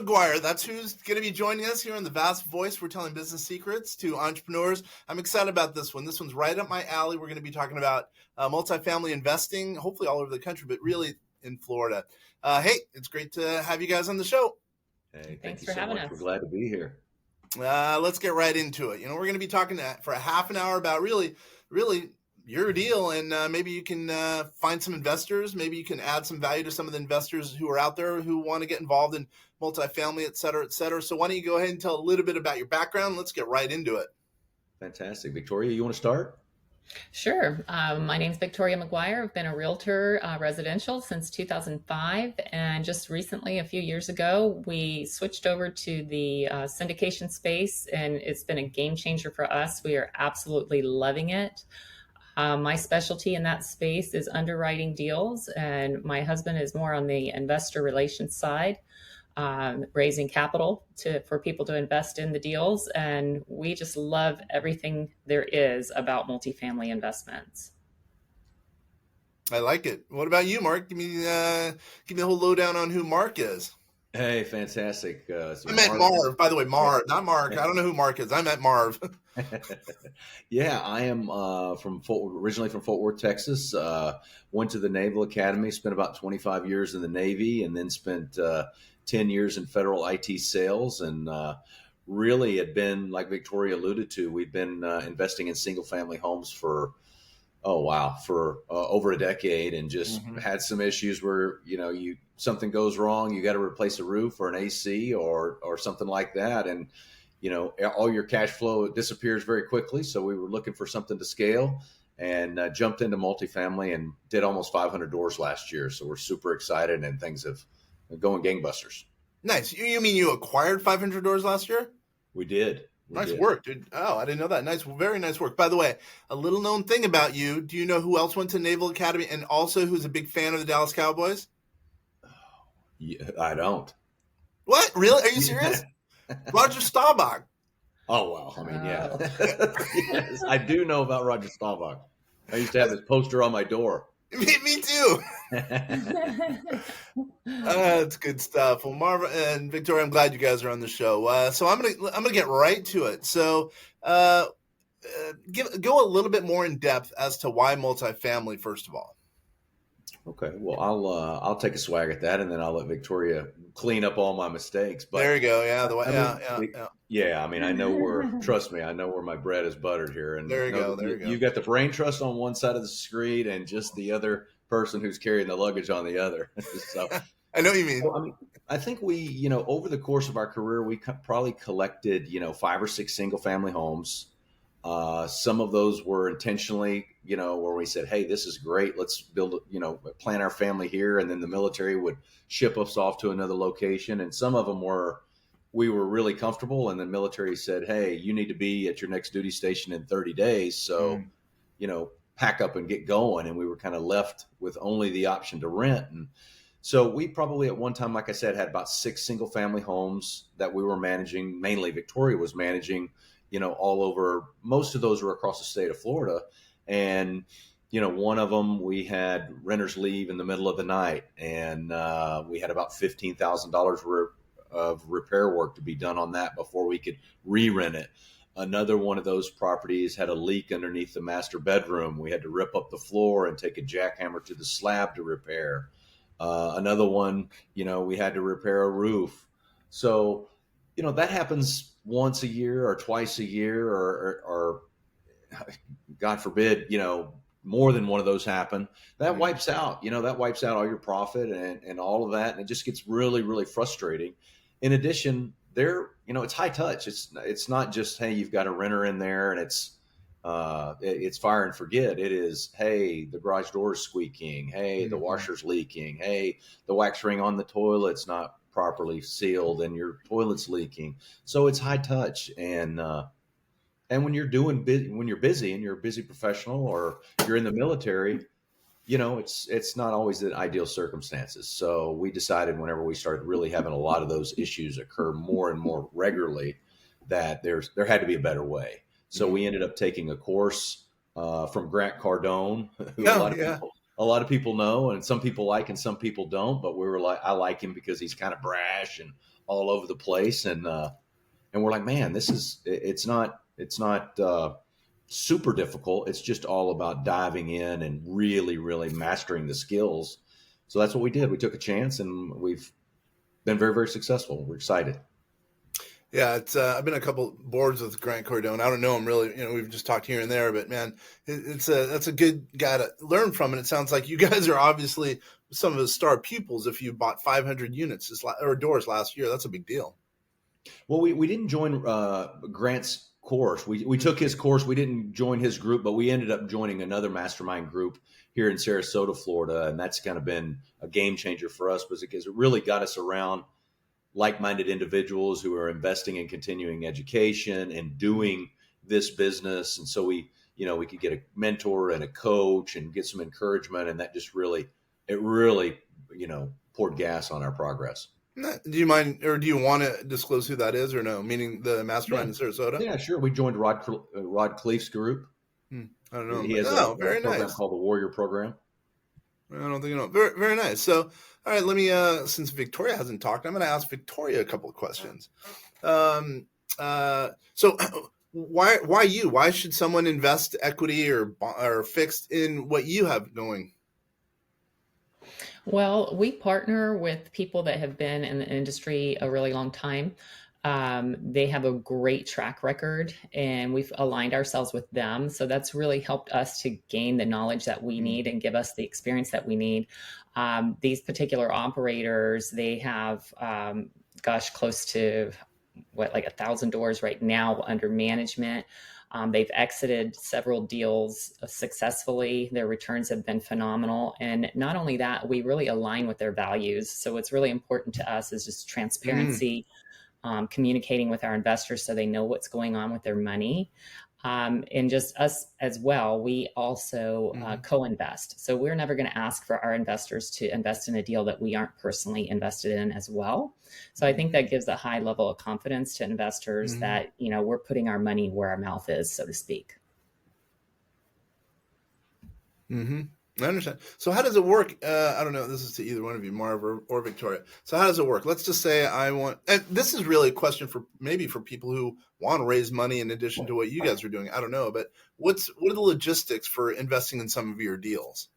McGuire. That's who's going to be joining us here on The Vast Voice. We're telling business secrets to entrepreneurs. I'm excited about this one. This one's right up my alley. We're going to be talking about multifamily investing, hopefully all over the country, but really in Florida. Hey, it's great to have you guys on the show. Hey, thanks for having us. We're glad to be here. Let's get right into it. We're going to be talking for a half an hour about really your deal, and maybe you can find some investors. Maybe you can add some value to some of the investors who are out there who want to get involved in multifamily, et cetera, et cetera. So why don't you go ahead and tell a little bit about your background? Let's get right into it. Fantastic. Victoria, you want to start? Sure. My name's Victoria McGuire. I've been a realtor residential since 2005. And just recently, a few years ago, we switched over to the syndication space, and it's been a game changer for us. We are absolutely loving it. My specialty in that space is underwriting deals, and my husband is more on the investor relations side, raising capital for people to invest in the deals. And we just love everything there is about multifamily investments. I like it. What about you, Mark? Give me a whole lowdown on who Mark is. Hey, fantastic. I meant Marv, by the way. Marv, not Mark. I don't know who Mark is. I meant Marv. Yeah, I am originally from Fort Worth, Texas. Went to the Naval Academy, spent about 25 years in the Navy, and then spent 10 years in federal IT sales. And really had been, like Victoria alluded to, we've been investing in single-family homes for over a decade, and just had some issues where something goes wrong, you got to replace a roof or an AC or something like that, and all your cash flow disappears very quickly. So we were looking for something to scale, and jumped into multifamily and did almost 500 doors last year. So we're super excited, and things have going gangbusters. Nice. You mean you acquired 500 doors last year? We did. Nice work, dude. Oh, I didn't know that. Nice, very nice work. By the way, a little known thing about you. Do you know who else went to Naval Academy and also who's a big fan of the Dallas Cowboys? Yeah, I don't. What? Really? Are you serious? Roger Staubach. Oh, well, I mean, yeah. Yes, I do know about Roger Staubach. I used to have his poster on my door. Me too. That's good stuff. Well, Marv and Victoria, I'm glad you guys are on the show. So I'm gonna get right to it. So go a little bit more in depth as to why multifamily, first of all. Okay, well, I'll take a swag at that, and then I'll let Victoria clean up all my mistakes. But there you go. Yeah, yeah. I mean, trust me, I know where my bread is buttered here. And there you go. You got the brain trust on one side of the street, and just the other person who's carrying the luggage on the other. So I know what you mean. So, I mean, I think we, over the course of our career, we probably collected, 5 or 6 single family homes. Some of those were intentionally, where we said, hey, this is great. Let's build, plan our family here. And then the military would ship us off to another location. And some of them we were really comfortable. And the military said, hey, you need to be at your next duty station in 30 days. So, pack up and get going. And we were kind of left with only the option to rent. And so we probably at one time, like I said, had about 6 single family homes that we were managing. Mainly Victoria was managing, all over. Most of those were across the state of Florida. And, one of them, we had renters leave in the middle of the night, and we had about $15,000 of repair work to be done on that before we could re-rent it. Another one of those properties had a leak underneath the master bedroom. We had to rip up the floor and take a jackhammer to the slab to repair. Another one, we had to repair a roof. So, that happens once a year or twice a year, or God forbid, more than one of those happen. That wipes out, that wipes out all your profit and all of that. And it just gets really, really frustrating. In addition, it's high touch. It's not just, hey, you've got a renter in there and it's fire and forget. It is, hey, the garage door is squeaking. Hey, the washer's leaking. Hey, the wax ring on the toilet's not properly sealed and your toilet's leaking. So it's high touch. And when you're when you're busy and you're a busy professional, or you're in the military, it's not always the ideal circumstances. So we decided, whenever we started really having a lot of those issues occur more and more regularly, that there had to be a better way. So we ended up taking a course from Grant Cardone, who a a lot of people know, and some people like, and some people don't. But we were like, I like him because he's kind of brash and all over the place, and we're like, man, it's not super difficult. It's just all about diving in and really, really mastering the skills. So that's what we did. We took a chance, and we've been very, very successful. We're excited. Yeah, it's I've been a couple boards with Grant Cardone. I don't know him really. We've just talked here and there, but man, that's a good guy to learn from. And it sounds like you guys are obviously some of his star pupils. If you bought 500 units or doors last year, that's a big deal. Well, we didn't join Grant's course. We took his course. We didn't join his group, but we ended up joining another mastermind group here in Sarasota, Florida, and that's kind of been a game changer for us because it really got us around like-minded individuals who are investing in continuing education and doing this business. And so we could get a mentor and a coach and get some encouragement. And that just really poured gas on our progress. Do you mind, or do you want to disclose who that is or no? Meaning the mastermind in Sarasota? Yeah, sure. We joined Rod Cleef's group. I don't know. He has a program called the Warrior Program. I don't think you know. Very, very nice. So, all right, let me, since Victoria hasn't talked, I'm going to ask Victoria a couple of questions. So why you? Why should someone invest equity or fixed in what you have going? Well, we partner with people that have been in the industry a really long time. They have a great track record, and we've aligned ourselves with them. So that's really helped us to gain the knowledge that we need and give us the experience that we need. These particular operators, they have, close to 1,000 doors right now under management. They've exited several deals successfully. Their returns have been phenomenal. And not only that, we really align with their values. So what's really important to us is just transparency, communicating with our investors so they know what's going on with their money. And just us as well, we also co-invest. So we're never going to ask for our investors to invest in a deal that we aren't personally invested in as well. So I think that gives a high level of confidence to investors that, we're putting our money where our mouth is, so to speak. I understand. So how does it work? I don't know. This is to either one of you, Marv or Victoria. So how does it work? Let's just say and this is really a question for people who want to raise money in addition to what you guys are doing. I don't know, but what are the logistics for investing in some of your deals?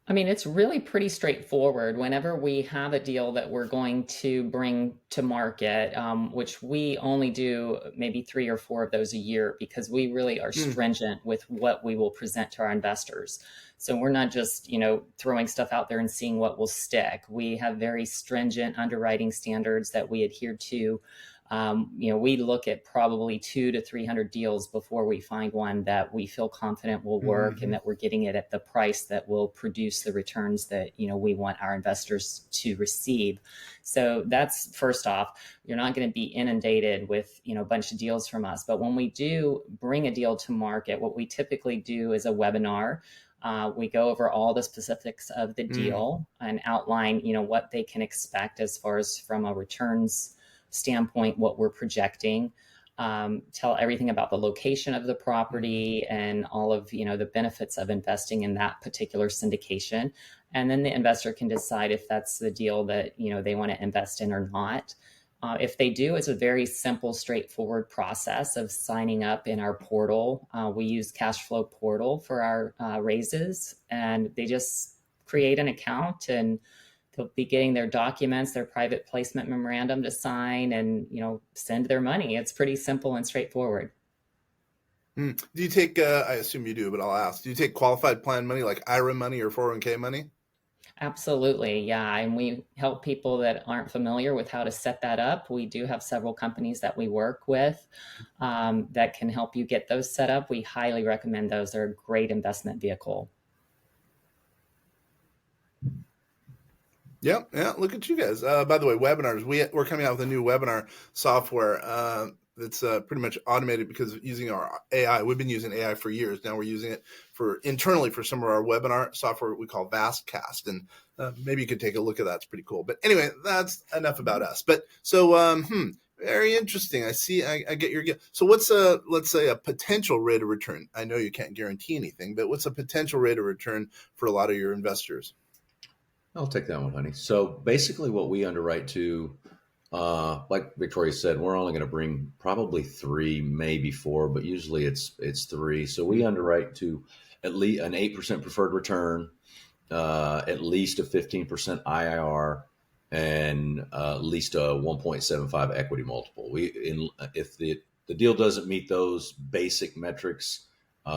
I mean, it's really pretty straightforward. Whenever we have a deal that we're going to bring to market, which we only do maybe 3 or 4 of those a year because we really are stringent with what we will present to our investors. So we're not just, throwing stuff out there and seeing what will stick. We have very stringent underwriting standards that we adhere to. We look at probably 200 to 300 deals before we find one that we feel confident will work and that we're getting it at the price that will produce the returns that, we want our investors to receive. So that's first off. You're not going to be inundated with, a bunch of deals from us. But when we do bring a deal to market, what we typically do is a webinar. We go over all the specifics of the deal and outline, what they can expect as far as from a returns standpoint, what we're projecting, tell everything about the location of the property and all of, the benefits of investing in that particular syndication. And then the investor can decide if that's the deal that, they want to invest in or not. If they do, it's a very simple, straightforward process of signing up in our portal. We use Cashflow Portal for our raises, and they just create an account and they'll be getting their documents, their private placement memorandum to sign and, send their money. It's pretty simple and straightforward. Do you take, I assume you do, but I'll ask, do you take qualified plan money like IRA money or 401k money? Absolutely. Yeah. And we help people that aren't familiar with how to set that up. We do have several companies that we work with that can help you get those set up. We highly recommend those. They're a great investment vehicle. Yeah. Look at you guys. By the way, webinars. We're coming out with a new webinar software that's pretty much automated because of using our AI. We've been using AI for years. Now we're using it internally for some of our webinar software we call VastCast. And maybe you could take a look at that. It's pretty cool. But anyway, that's enough about us. But so Very interesting. I see. I get your guess. So what's let's say a potential rate of return? I know you can't guarantee anything, but what's a potential rate of return for a lot of your investors? I'll take that one, honey. So basically, what we underwrite to, like Victoria said, we're only going to bring probably three, maybe four, but usually it's three. So we underwrite to at least an 8% preferred return, at least a 15% IRR, and at least a 1.75 equity multiple. If the deal doesn't meet those basic metrics,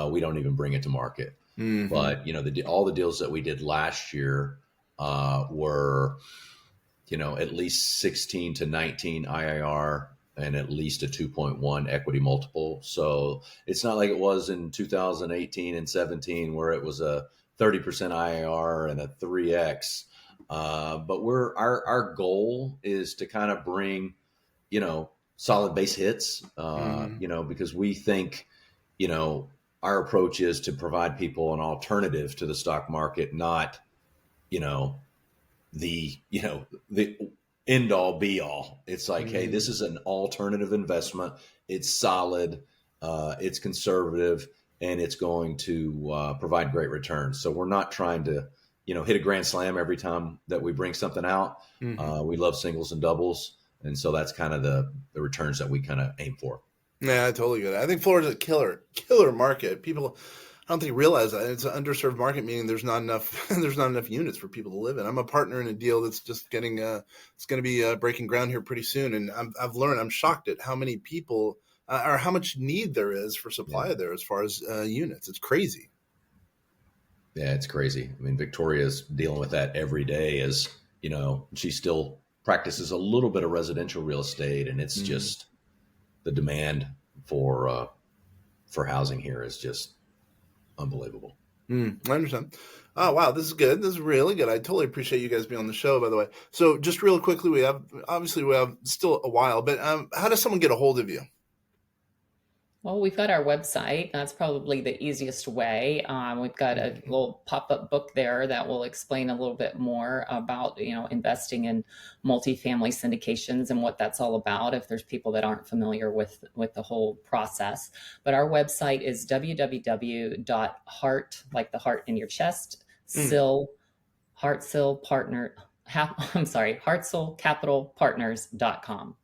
we don't even bring it to market. Mm-hmm. But all the deals that we did last year were at least 16 to 19 IRR and at least a 2.1 equity multiple. So it's not like it was in 2018 and 17 where it was a 30% IRR and a 3x. But our goal is to kind of bring, solid base hits, because we think, our approach is to provide people an alternative to the stock market, not, the end all be all. It's like, hey, this is an alternative investment. It's solid, it's conservative, and it's going to provide great returns. So we're not trying to, hit a grand slam every time that we bring something out. We love singles and doubles. And so that's kind of the returns that we kind of aim for. Yeah, I totally get it. I think Florida's a killer market. People, I don't think realize that it's an underserved market, meaning there's not enough units for people to live in. I'm a partner in a deal that's just getting it's going to be breaking ground here pretty soon, and I'm shocked at how many people or how much need there is for supply there as far as units. It's crazy. Yeah, it's crazy. I mean, Victoria's dealing with that every day. As she still practices a little bit of residential real estate, and it's just the demand for housing here is just unbelievable. I understand. Oh, wow. This is good. This is really good. I totally appreciate you guys being on the show, by the way. So just real quickly, we have still a while, but how does someone get a hold of you? Well, we've got our website. That's probably the easiest way. We've got a little pop-up book there that will explain a little bit more about, investing in multifamily syndications and what that's all about, if there's people that aren't familiar with the whole process. But our website is www.heart, like the heart in your chest, heartsilcapitalpartners.com.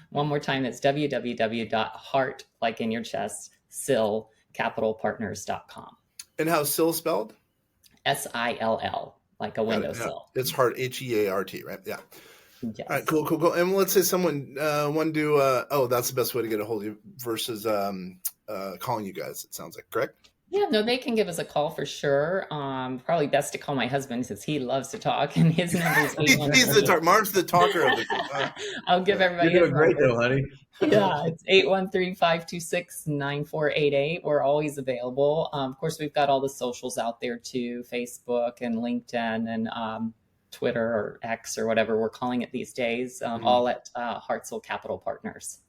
One more time, it's www.heart, like in your chest, capitalpartners.com. And how's SIL spelled? SILL, like a windowsill. It's Heart, HEART, right? Yeah. Yes. All right, cool. And let's say someone want to do, that's the best way to get a hold of you versus calling you guys, it sounds like, correct? Yeah, no, they can give us a call for sure. Probably best to call my husband since he loves to talk, and his number is he's the talker. Marv's the talker of the group. I'll give everybody. You're doing great though, honey. Yeah, it's 813-526-9488. We're always available. Of course, we've got all the socials out there too: Facebook and LinkedIn and Twitter or X or whatever we're calling it these days. All at Hartzell Capital Partners.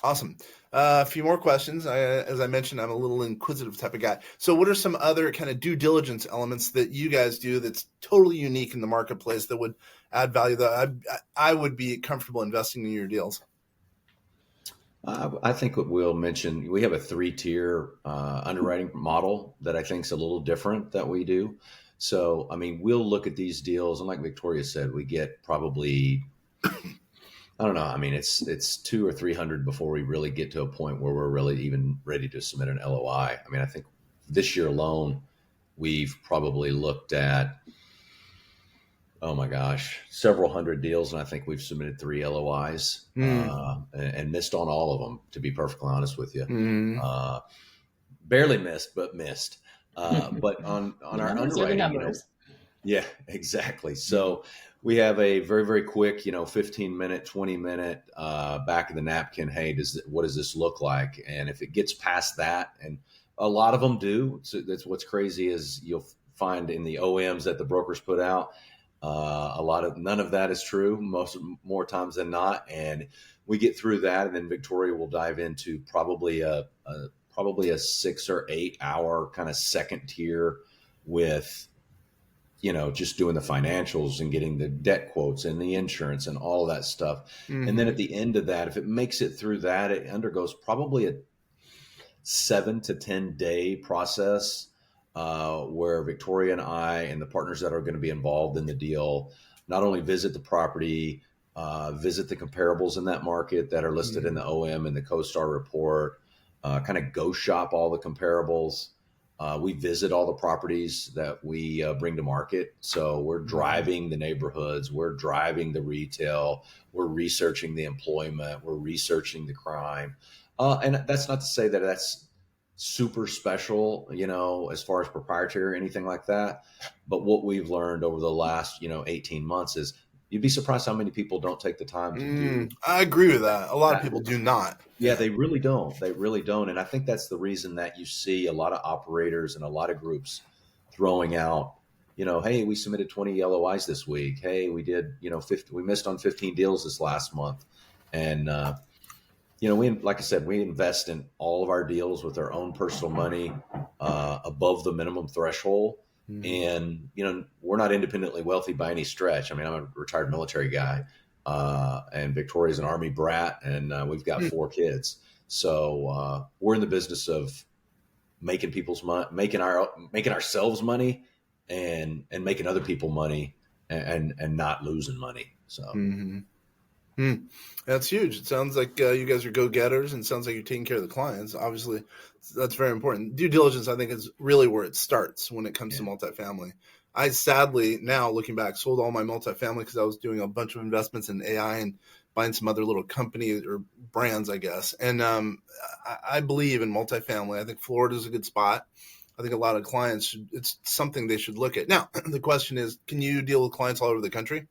Awesome. A few more questions. As I mentioned, I'm a little inquisitive type of guy. So what are some other kind of due diligence elements that you guys do that's totally unique in the marketplace that would add value that I would be comfortable investing in your deals? I think what we'll mention, we have a 3-tier underwriting model that I think is a little different that we do. So, I mean, we'll look at these deals, and like Victoria said, we get probably I don't know. I mean, it's 200 or 300 before we really get to a point where we're really even ready to submit an LOI. I mean, I think this year alone, we've probably looked at, oh my gosh, several hundred deals. And I think we've submitted 3 LOIs and missed on all of them, to be perfectly honest with you. Barely missed, but missed. But on our underwriting, yeah, exactly. So we have a very, very quick, 15-minute, 20-minute back of the napkin. Hey, what does this look like? And if it gets past that, and a lot of them do, so that's what's crazy is you'll find in the OMs that the brokers put out, none of that is true more times than not. And we get through that, and then Victoria will dive into probably a 6 or 8 hour kind of second tier with just doing the financials and getting the debt quotes and the insurance and all of that stuff. Mm-hmm. And then at the end of that, if it makes it through that, it undergoes probably a 7 to 10 day process where Victoria and I and the partners that are going to be involved in the deal not only visit the property, visit the comparables in that market that are listed in the OM and the CoStar report, kind of go shop all the comparables. We visit all the properties that we bring to market. So we're driving the neighborhoods, we're driving the retail, we're researching the employment, we're researching the crime. And that's not to say that that's super special, as far as proprietary or anything like that. But what we've learned over the last, 18 months is you'd be surprised how many people don't take the time to do. I agree with that. A lot of people do not. Yeah, they really don't. They really don't. And I think that's the reason that you see a lot of operators and a lot of groups throwing out, hey, we submitted 20 LOIs this week. Hey, we did, 50, we missed on 15 deals this last month. And, like I said, we invest in all of our deals with our own personal money above the minimum threshold. And, we're not independently wealthy by any stretch. I mean, I'm a retired military guy. And Victoria's an Army brat, and we've got 4 kids. So we're in the business of making people's money, making ourselves money, and making other people money, and not losing money. So that's huge. It sounds like you guys are go-getters, and it sounds like you're taking care of the clients. Obviously, that's very important. Due diligence, I think, is really where it starts when it comes to multifamily. I sadly, now looking back, sold all my multifamily because I was doing a bunch of investments in AI and buying some other little companies or brands, I guess. And I believe in multifamily. I think Florida is a good spot. I think a lot of clients, it's something they should look at. Now, the question is, can you deal with clients all over the country?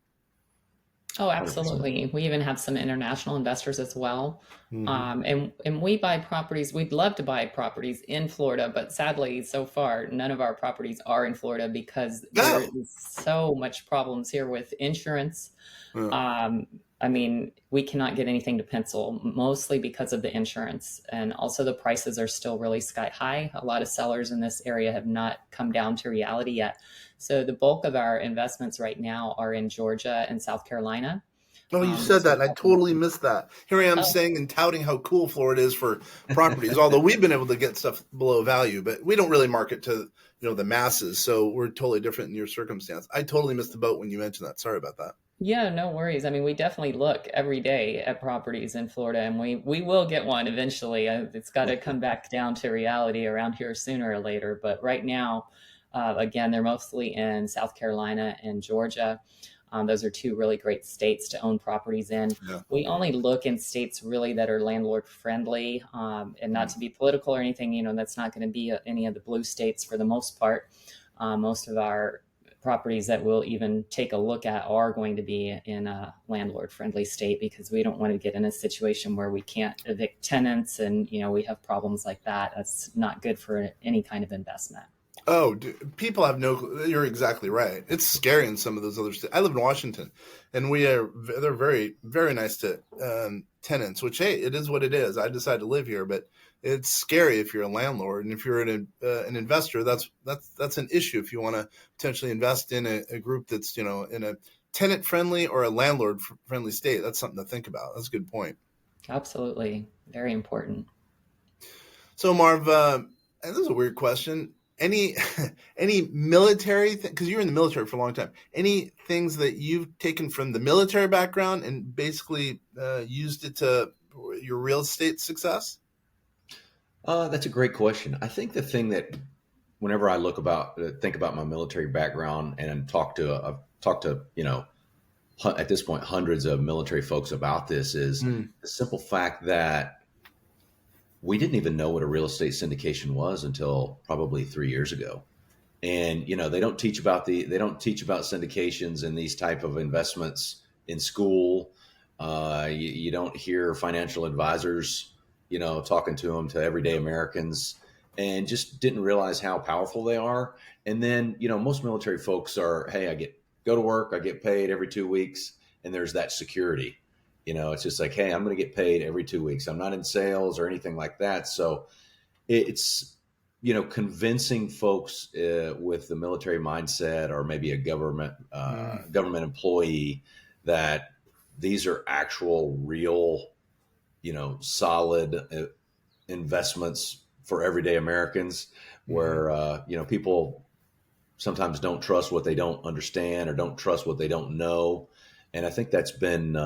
Oh, absolutely. We even have some international investors as well. And we buy properties. We'd love to buy properties in Florida, but sadly, so far, none of our properties are in Florida because there is so much problems here with insurance. I mean, we cannot get anything to pencil, mostly because of the insurance. And also the prices are still really sky high. A lot of sellers in this area have not come down to reality yet. So the bulk of our investments right now are in Georgia and South Carolina. Oh, you said that, and I totally missed that. Here I am saying and touting how cool Florida is for properties, although we've been able to get stuff below value, but we don't really market to the masses, so we're totally different in your circumstance. I totally missed the boat when you mentioned that. Sorry about that. Yeah, no worries. I mean, we definitely look every day at properties in Florida, and we will get one eventually. It's got to come back down to reality around here sooner or later, but right now, again, they're mostly in South Carolina and Georgia. Those are 2 really great states to own properties in. Yeah. We only look in states really that are landlord friendly, and not to be political or anything, that's not going to be any of the blue states for the most part. Most of our properties that we'll even take a look at are going to be in a landlord friendly state because we don't want to get in a situation where we can't evict tenants and, we have problems like that. That's not good for any kind of investment. Oh, people have you're exactly right. It's scary in some of those other states. I live in Washington, and they're very, very nice to tenants, which, hey, it is what it is. I decided to live here, but it's scary if you're a landlord. And if you're an investor, that's an issue. If you want to potentially invest in a group that's, in a tenant friendly or a landlord friendly state, that's something to think about. That's a good point. Absolutely. Very important. So Marv, and this is a weird question. Any military because you're in the military for a long time, any things that you've taken from the military background and basically used it to your real estate success? That's a great question. I think the thing that whenever I think about my military background and talk to at this point hundreds of military folks about this is the simple fact that we didn't even know what a real estate syndication was until probably 3 years ago. And, they don't teach about syndications and these type of investments in school. You don't hear financial advisors, talking to everyday Americans, and just didn't realize how powerful they are. And then, most military folks are, hey, go to work, I get paid every 2 weeks. And there's that security. It's just like, hey, I'm going to get paid every 2 weeks. I'm not in sales or anything like that. So it's, convincing folks with the military mindset, or maybe a government employee, that these are actual, real, solid investments for everyday Americans, where people sometimes don't trust what they don't understand, or don't trust what they don't know. And I think that's been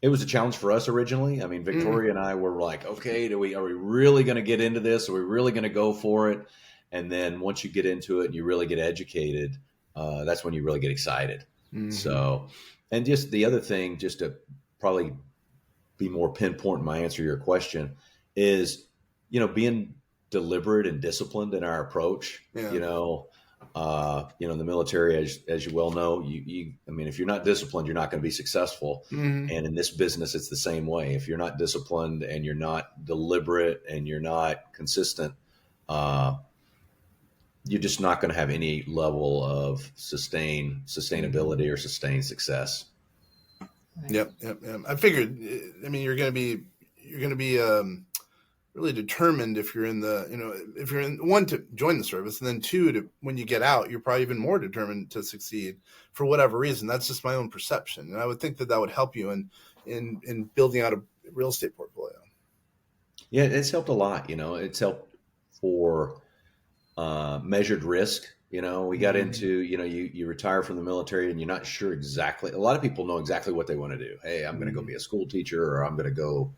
it was a challenge for us originally. I mean, Victoria and I were like, okay, are we really going to get into this? Are we really going to go for it? And then once you get into it and you really get educated, that's when you really get excited. So, and just the other thing, just to probably be more pinpoint in my answer to your question, is, being deliberate and disciplined in our approach. In the military, as you well know, I mean, if you're not disciplined, you're not going to be successful. And in this business, it's the same way. If you're not disciplined and you're not deliberate and you're not consistent, you're just not going to have any level of sustainability or sustained success. Right. Yep. I figured. I mean, you're going to be really determined if you're in if you're in one, to join the service, and then two, to when you get out, you're probably even more determined to succeed for whatever reason. That's just my own perception, and I would think that would help you in building out a real estate portfolio. Yeah, it's helped a lot. It's helped for measured risk. We got into, you retire from the military and you're not sure exactly. A lot of people know exactly what they want to do. Hey, I'm going to go be a school teacher, or I'm going to go,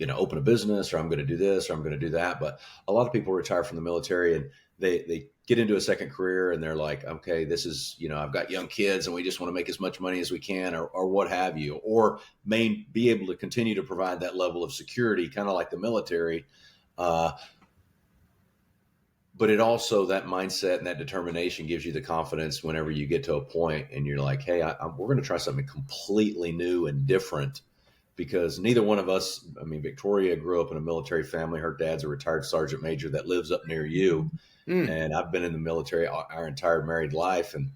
open a business, or I'm going to do this, or I'm going to do that. But a lot of people retire from the military and they get into a second career, and they're like, okay, this is, I've got young kids and we just want to make as much money as we can, or what have you, or be able to continue to provide that level of security, kind of like the military. But it also, that mindset and that determination gives you the confidence whenever you get to a point and you're like, hey, we're going to try something completely new and different. Because neither one of us, I mean, Victoria grew up in a military family. Her dad's a retired sergeant major that lives up near you. And I've been in the military our entire married life. And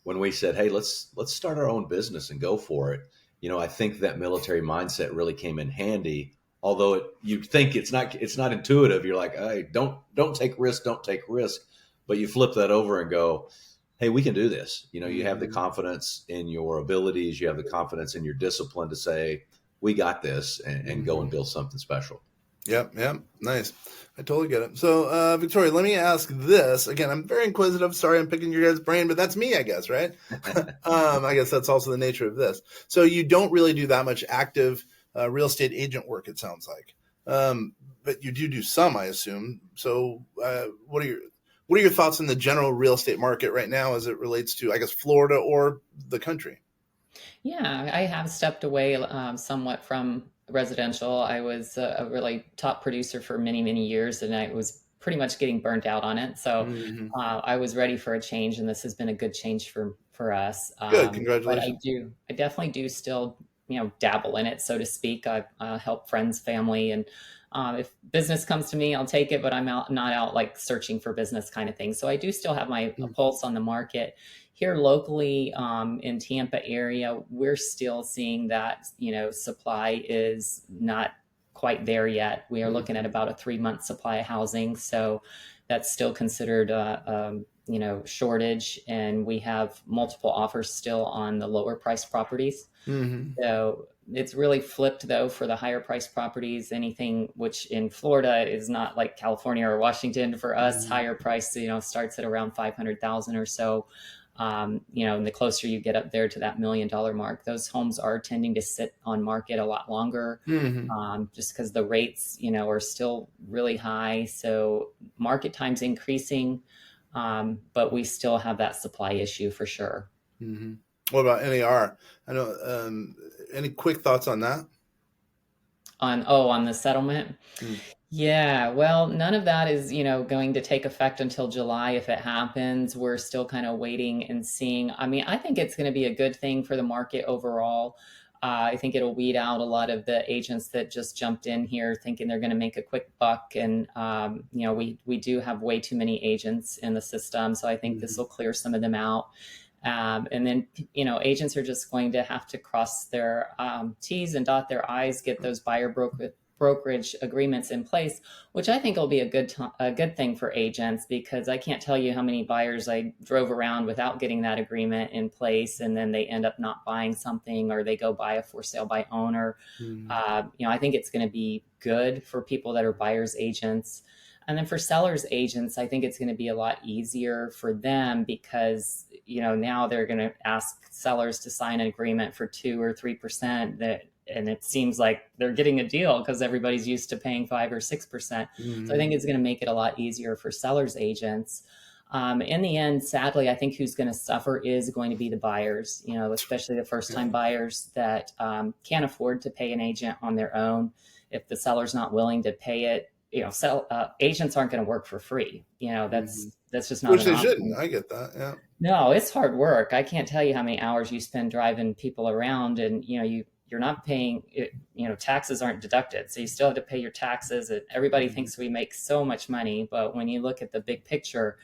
when we said, hey, let's start our own business and go for it, I think that military mindset really came in handy. Although you think it's not intuitive. You're like, hey, don't take risk, But you flip that over and go, hey, we can do this. You have the confidence in your abilities. You have the confidence in your discipline to say, we got this, and go and build something special. Yep. Nice. I totally get it. So, Victoria, let me ask this. Again, I'm very inquisitive. Sorry, I'm picking your guys' brain, but that's me, I guess, right? I guess that's also the nature of this. So you don't really do that much active real estate agent work, it sounds like. But you do some, I assume. So what are your thoughts on the general real estate market right now as it relates to, I guess, Florida or the country? Yeah, I have stepped away somewhat from residential. I was a really top producer for many, many years, and I was pretty much getting burnt out on it. So I was ready for a change, and this has been a good change for us. Good, congratulations. But I definitely do still, dabble in it, so to speak. I help friends, family, and if business comes to me, I'll take it, but I'm not out like searching for business kind of thing. So I do still have my pulse on the market. Here locally in Tampa area, we're still seeing that, supply is not quite there yet. We are looking at about a 3-month supply of housing. So that's still considered shortage. And we have multiple offers still on the lower priced properties. So it's really flipped though for the higher priced properties. Anything which in Florida is not like California or Washington for us, higher price, starts at around 500,000 or so. And the closer you get up there to that $1 million mark, those homes are tending to sit on market a lot longer, just because the rates, are still really high. So market time's increasing, but we still have that supply issue for sure. What about NAR? I know. Any quick thoughts on that? On the settlement? Yeah, well, none of that is, going to take effect until July if it happens. We're still kind of waiting and seeing. I mean, I think it's going to be a good thing for the market overall. I think it'll weed out a lot of the agents that just jumped in here thinking they're going to make a quick buck. And, we do have way too many agents in the system. So I think this will clear some of them out. And then, agents are just going to have to cross their T's and dot their I's, get those buyer brokerage agreements in place, which I think will be a good thing for agents, because I can't tell you how many buyers I drove around without getting that agreement in place, and then they end up not buying something, or they go buy a for sale by owner. I think it's going to be good for people that are buyers agents. And then for sellers agents, I think it's going to be a lot easier for them, because now they're going to ask sellers to sign an agreement for 2 or 3%, and it seems like they're getting a deal because everybody's used to paying 5 or 6%. So I think it's going to make it a lot easier for sellers agents. In the end, sadly, I think who's going to suffer is going to be the buyers, especially the first-time buyers that can't afford to pay an agent on their own. If the seller's not willing to pay it, agents aren't going to work for free. That's just not which an they option. shouldn't. I get that. Yeah. No, it's hard work. I can't tell you how many hours you spend driving people around, and you're not paying it. Taxes aren't deducted, so you still have to pay your taxes. And everybody thinks we make so much money, but when you look at the big picture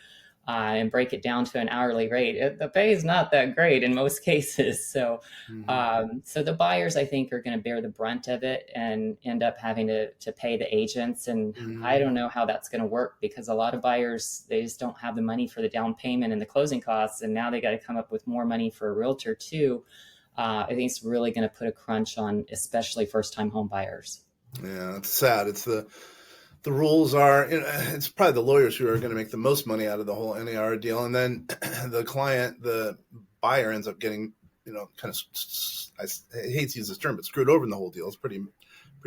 and break it down to an hourly rate, the pay is not that great in most cases. So, so the buyers, I think, are going to bear the brunt of it and end up having to pay the agents. And I don't know how that's going to work, because a lot of buyers, they just don't have the money for the down payment and the closing costs, and now they got to come up with more money for a realtor too. I think it's really going to put a crunch on especially first-time home buyers. Yeah, it's sad. It's the rules are, it's probably the lawyers who are going to make the most money out of the whole NAR deal. And then the buyer ends up getting, kind of, I hate to use this term, but screwed over in the whole deal. It's pretty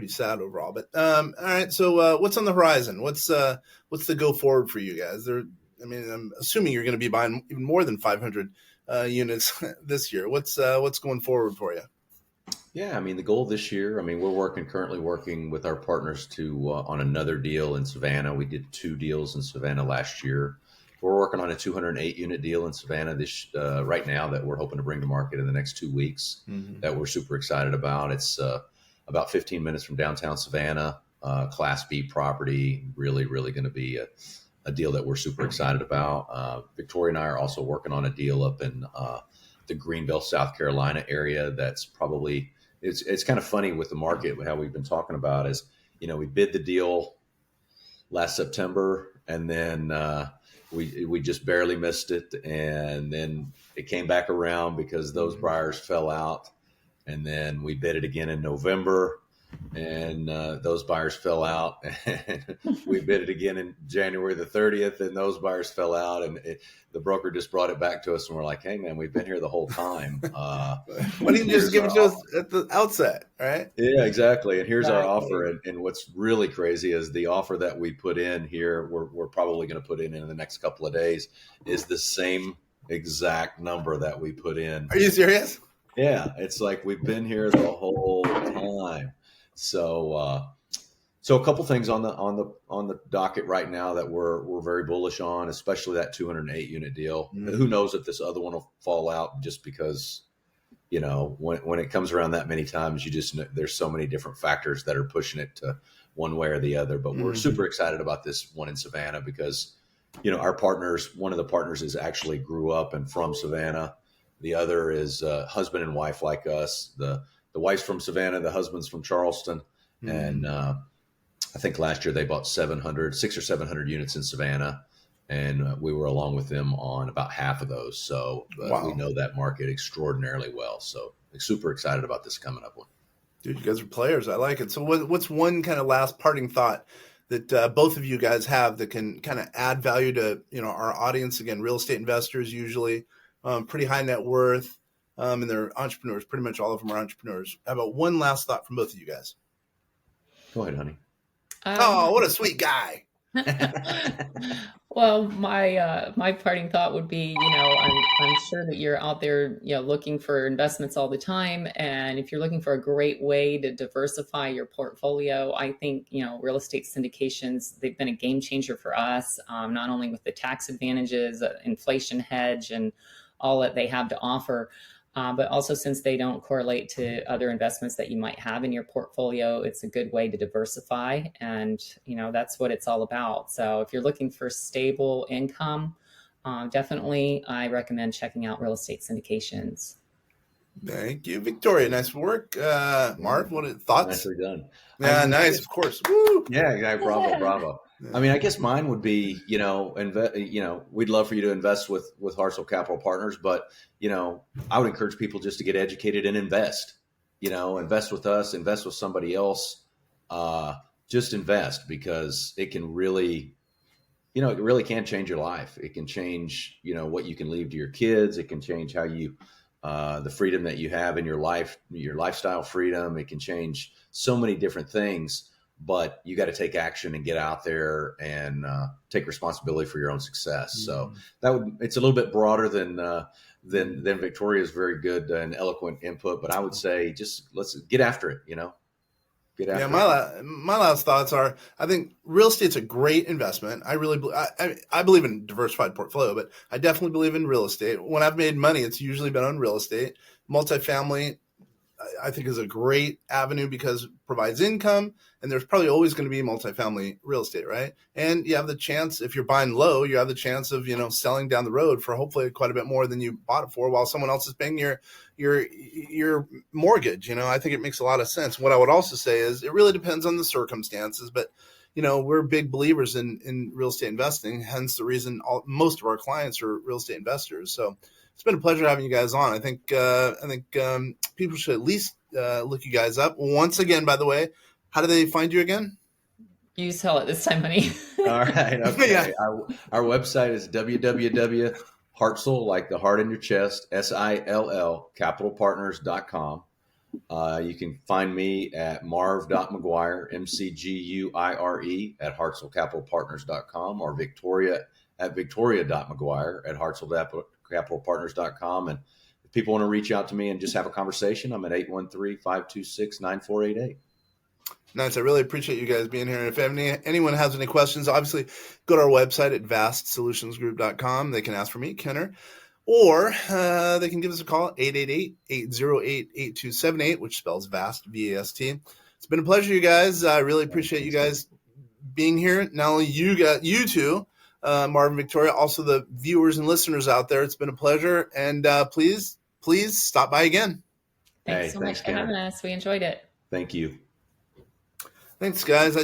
sad overall. But all right, so what's on the horizon? What's the go forward for you guys? I'm assuming you're going to be buying even more than 500 units this year. What's going forward for you? Yeah, the goal this year, we're currently working with our partners on another deal in Savannah. We did 2 deals in Savannah last year. We're working on a 208 unit deal in Savannah right now that we're hoping to bring to market in the next 2 weeks, that we're super excited about. It's about 15 minutes from downtown Savannah, Class B property, really, really going to be a deal that we're super excited about. Victoria and I are also working on a deal up in the Greenville, South Carolina area. That's probably, it's kind of funny with the market, how we've been talking about is, we bid the deal last September, and then we just barely missed it. And then it came back around because those buyers fell out. And then we bid it again in November, and those buyers fell out. And we bid it again in January the 30th, and those buyers fell out. And the broker just brought it back to us, and we're like, hey, man, we've been here the whole time. Why didn't you just give it to us at the outset, right? Yeah, exactly. And here's our offer. And what's really crazy is the offer that we put in here, we're probably going to put in the next couple of days, is the same exact number that we put in. Are you serious? Yeah, it's like we've been here the whole time. So, so a couple things on the docket right now that we're very bullish on, especially that 208 unit deal. Who knows if this other one will fall out, just because, when it comes around that many times, there's so many different factors that are pushing it to one way or the other. But we're super excited about this one in Savannah because, our partners, one of the partners is actually grew up and from Savannah. The other is husband and wife like us. The wife's from Savannah, the husband's from Charleston. And I think last year they bought 600 or 700 units in Savannah, and we were along with them on about half of those. So we know that market extraordinarily well. So super excited about this coming up one. Dude, you guys are players. I like it. So what's one kind of last parting thought that both of you guys have that can kind of add value to, our audience? Again, real estate investors, usually pretty high net worth, and they're entrepreneurs. Pretty much all of them are entrepreneurs. How about one last thought from both of you guys? Go ahead, honey. Oh, what a sweet guy. Well, my parting thought would be, I'm sure that you're out there, looking for investments all the time. And if you're looking for a great way to diversify your portfolio, I think, real estate syndications, they've been a game changer for us, not only with the tax advantages, inflation hedge, and all that they have to offer. But also, since they don't correlate to other investments that you might have in your portfolio, it's a good way to diversify. And, that's what it's all about. So if you're looking for stable income, definitely I recommend checking out real estate syndications. Thank you, Victoria. Nice work. Marv, what are thoughts? Nicely done. Yeah, nice, of course. Woo! Yeah, bravo, bravo. Yeah. I mean, I guess mine would be, we'd love for you to invest with Hartzell Capital Partners, but I would encourage people just to get educated and invest. Invest with us, invest with somebody else. Just invest, because it can really, it really can change your life. It can change, what you can leave to your kids. It can change how you, the freedom that you have in your life, your lifestyle freedom. It can change so many different things, but you got to take action and get out there and take responsibility for your own success. So it's a little bit broader than Victoria's very good and eloquent input, but I would say just let's get after it. Yeah, my last thoughts are, I think real estate's a great investment. I really, I believe in diversified portfolio, but I definitely believe in real estate. When I've made money, it's usually been on real estate. Multifamily, I think, is a great avenue because it provides income, and there's probably always going to be multifamily real estate, right? And you have the chance, if you're buying low, you have the chance of, selling down the road for hopefully quite a bit more than you bought it for, while someone else is paying your mortgage. I think it makes a lot of sense. What I would also say is it really depends on the circumstances, but we're big believers in real estate investing, hence the reason most of our clients are real estate investors. So it's been a pleasure having you guys on. I think people should at least look you guys up. Once again, by the way, how do they find you again? Use Hell at this time, honey. All right. Okay. Yeah. Our website is www.Hartzell, like the heart in your chest, SILL, capitalpartners.com. You can find me at marv.mcguire, MCGUIRE, at hartzellcapitalpartners.com, or Victoria at victoria.mcguire at hartzellcapitalpartners.com. And if people want to reach out to me and just have a conversation, I'm at 813-526-9488. Nice. I really appreciate you guys being here. And if anyone has any questions, obviously go to our website at vastsolutionsgroup.com. They can ask for me, Kenner, or they can give us a call at 888-808-8278, which spells VAST, VAST. It's been a pleasure, you guys. I really appreciate you guys being here. Not only you two, Marv and Victoria, also the viewers and listeners out there. It's been a pleasure. And please stop by again. Thanks so much for having us. We enjoyed it. Thank you. Thanks, guys.